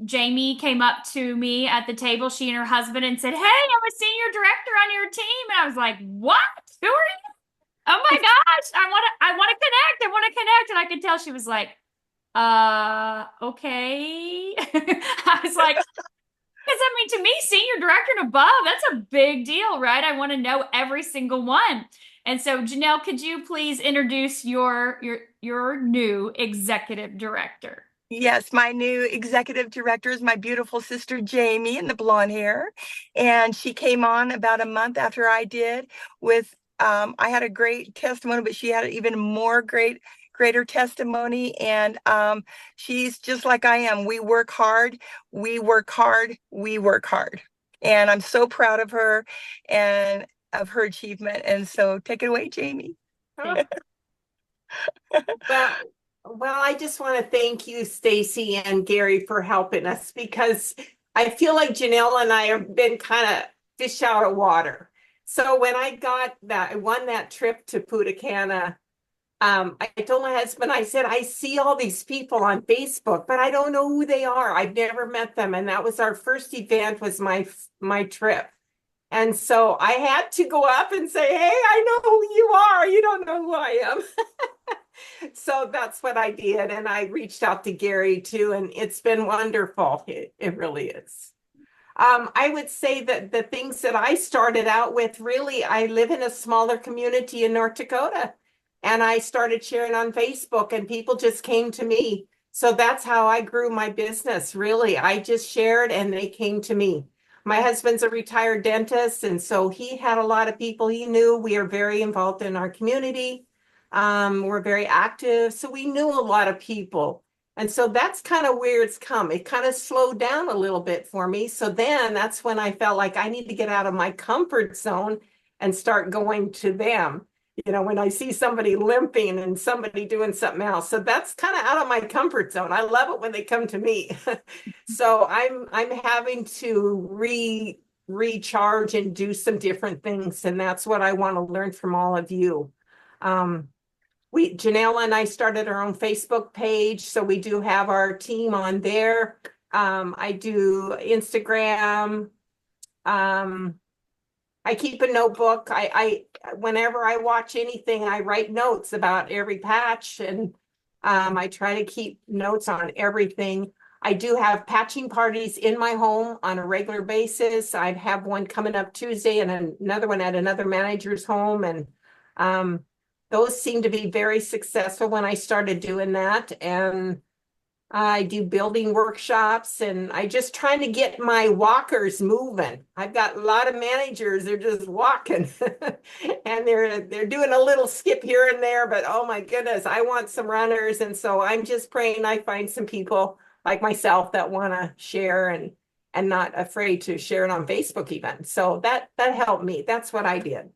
Jamie came up to me at the table, she and her husband, and said, "Hey, I'm a senior director on your team." And I was like, "What? Who are you? Oh my gosh, I want to connect. I want to connect." And I could tell she was like, okay. I was like, because I mean, to me, senior director and above, that's a big deal, right? I want to know every single one. And so, Janelle, could you please introduce your new executive director? Yes, my new executive director is my beautiful sister Jamie in the blonde hair. And she came on about a month after I did with I had a great testimony, but she had even more greater testimony. And she's just like I am. We work hard, we work hard, we work hard. And I'm so proud of her and of her achievement. And so take it away, Jamie. Well, I just want to thank you, Stacy and Gary, for helping us, because I feel like Janelle and I have been kind of fish out of water. So when I won that trip to Punta Cana, I told my husband, I said, "I see all these people on Facebook, but I don't know who they are. I've never met them." And that was our first event, was my trip. And so I had to go up and say, "Hey, I know who you are. You don't know who I am." So that's what I did. And I reached out to Gary too, and it's been wonderful. It really is. I would say that the things that I started out with, really, I live in a smaller community in North Dakota, and I started sharing on Facebook, and people just came to me. So that's how I grew my business. Really, I just shared and they came to me. My husband's a retired dentist, and so he had a lot of people he knew. We are very involved in our community. We're very active, so we knew a lot of people. And so that's kind of where it's come. It kind of slowed down a little bit for me. So then that's when I felt like I need to get out of my comfort zone and start going to them. When I see somebody limping and somebody doing something else. So that's kind of out of my comfort zone. I love it when they come to me. So I'm having to recharge and do some different things. And that's what I want to learn from all of you. Janelle and I started our own Facebook page. So we do have our team on there. I do Instagram. I keep a notebook. Whenever I watch anything, I write notes about every patch, and I try to keep notes on everything. I do have patching parties in my home on a regular basis. I have one coming up Tuesday and another one at another manager's home, and those seem to be very successful when I started doing that. And I do building workshops, and I just trying to get my walkers moving. I've got a lot of managers, they're just walking and they're doing a little skip here and there, but oh my goodness, I want some runners. And so I'm just praying I find some people like myself that want to share and not afraid to share it on Facebook even. So that helped me. That's what I did.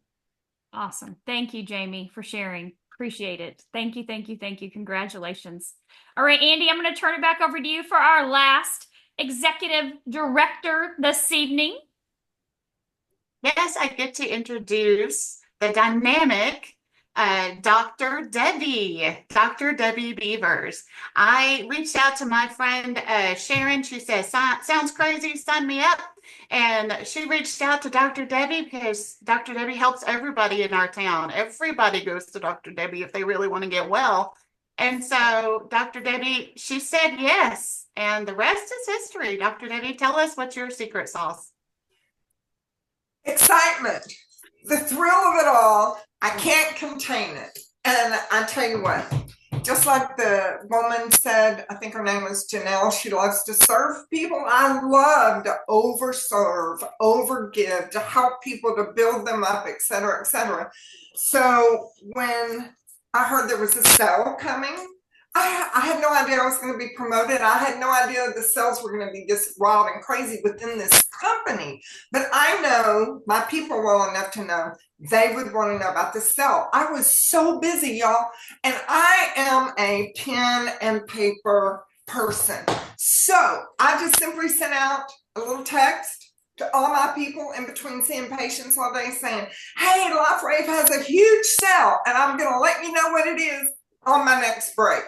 Awesome. Thank you, Jamie, for sharing. Appreciate it. Thank you, thank you, thank you. Congratulations. All right, Andy, I'm going to turn it back over to you for our last executive director this evening. Yes, I get to introduce the dynamic Dr. Debbie Beavers. I reached out to my friend Sharon. She says, sounds crazy, sign me up. And she reached out to Dr. Debbie because Dr. Debbie helps everybody in our town. Everybody goes to Dr. Debbie if they really want to get well. And so Dr. Debbie, she said yes. And the rest is history. Dr. Debbie, tell us what's your secret sauce. Excitement, the thrill of it all. I can't contain it. And I tell you what, just like the woman said, I think her name was Janelle, she loves to serve people. I love to overserve, overgive, to help people, to build them up, et cetera, et cetera. So when I heard there was a sale coming, I had no idea I was going to be promoted. I had no idea the sales were going to be this wild and crazy within this company. But I know my people well enough to know they would want to know about the sale. I was so busy, y'all. And I am a pen and paper person. So I just simply sent out a little text to all my people in between seeing patients all day saying, hey, Life Rave has a huge sale, and I'm going to let you know what it is on my next break.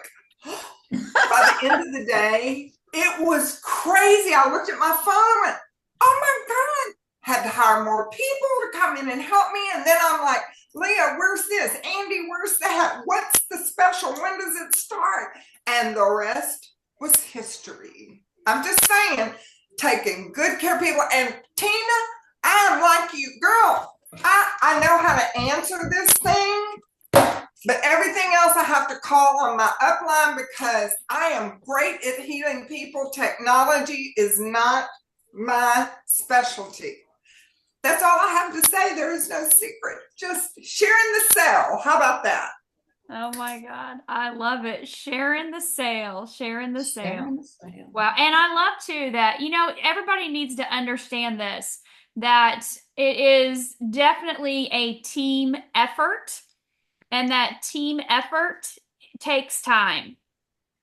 By the end of the day, it was crazy. I looked at my phone and went, oh my God, had to hire more people to come in and help me. And then I'm like, Leah, where's this? Andy, where's that? What's the special? When does it start? And the rest was history. I'm just saying, taking good care of people. And Tina, I am like you, girl. I know how to answer this thing. But everything else I have to call on my upline because I am great at healing people. Technology is not my specialty. That's all I have to say. There is no secret. Just sharing the sale. How about that? Oh my God. I love it. Sharing the sale. Sharing the sale. Wow. And I love too that, everybody needs to understand this, that it is definitely a team effort. And that team effort takes time,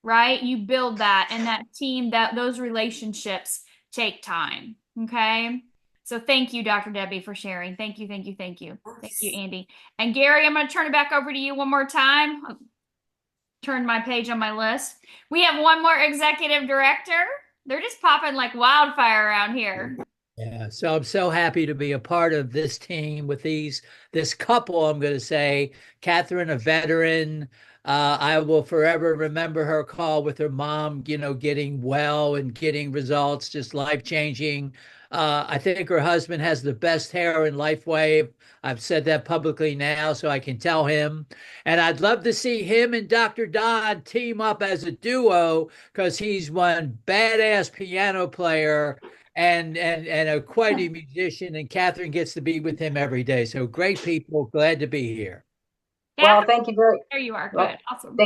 right? You build that, and that team, those relationships take time. Okay. So thank you, Dr. Debbie, for sharing. Thank you, thank you, thank you. Thank you, Andy. And Gary, I'm going to turn it back over to you one more time. I'll turn my page on my list. We have one more executive director. They're just popping like wildfire around here. Yeah, so I'm so happy to be a part of this team with this couple. I'm going to say, Catherine, a veteran. I will forever remember her call with her mom, getting well and getting results, just life changing. I think her husband has the best hair in LifeWave. I've said that publicly now, so I can tell him. And I'd love to see him and Dr. Don team up as a duo because he's one badass piano player and quite a musician, and Catherine gets to be with him every day. So great people, glad to be here. Well, thank you very. There you are. Well, Good. Awesome.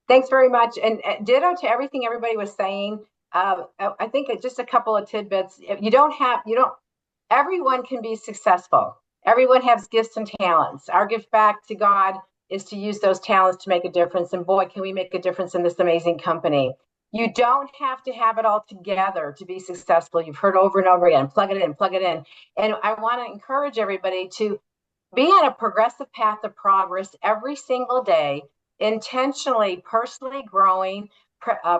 Thanks very much, and ditto to everything everybody was saying. I think just a couple of tidbits. Everyone can be successful. Everyone has gifts and talents. Our gift back to God is to use those talents to make a difference. And boy, can we make a difference in this amazing company. You don't have to have it all together to be successful. You've heard over and over again, plug it in, plug it in. And I want to encourage everybody to be on a progressive path of progress every single day, intentionally, personally growing,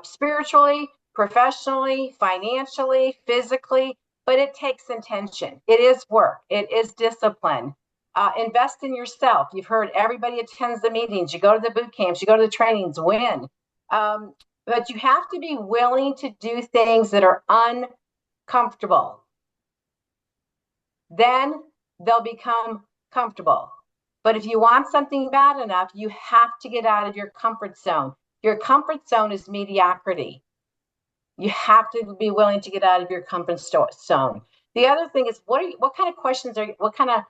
spiritually, professionally, financially, physically, but it takes intention. It is work. It is discipline. Invest in yourself. You've heard everybody attends the meetings. You go to the boot camps. You go to the trainings. Win. But you have to be willing to do things that are uncomfortable. Then they'll become comfortable. But if you want something bad enough, you have to get out of your comfort zone. Your comfort zone is mediocrity. You have to be willing to get out of your comfort zone. The other thing is, what kind of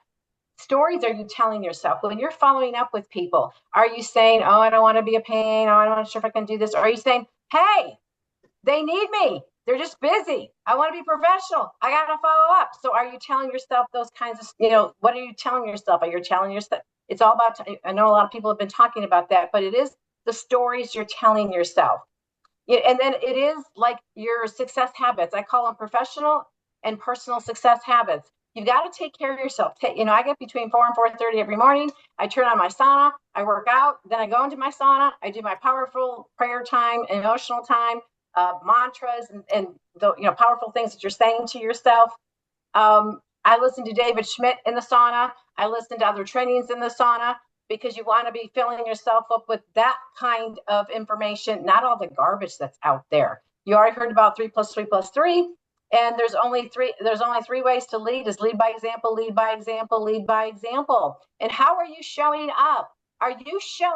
stories are you telling yourself when you're following up with people? Are you saying, oh, I don't want to be a pain, oh, I'm not sure if I can do this? Or are you saying, hey, they need me, they're just busy, I want to be professional, I got to follow up? So are you telling yourself those kinds of, what are you telling yourself? Are you telling yourself? It's all about, I know a lot of people have been talking about that, but it is the stories you're telling yourself. And then it is like your success habits. I call them professional and personal success habits. You've got to take care of yourself. I get between 4 and 4:30 every morning. I turn on my sauna, I work out, then I go into my sauna, I do my powerful prayer time, emotional time, mantras, and the powerful things that you're saying to yourself. I listen to David Schmidt in the sauna. I listen to other trainings in the sauna, because you want to be filling yourself up with that kind of information, not all the garbage that's out there. You already heard about 3 + 3 + 3, and there's only three ways to lead: is lead by example, lead by example, lead by example. And how are you showing up? Are you showing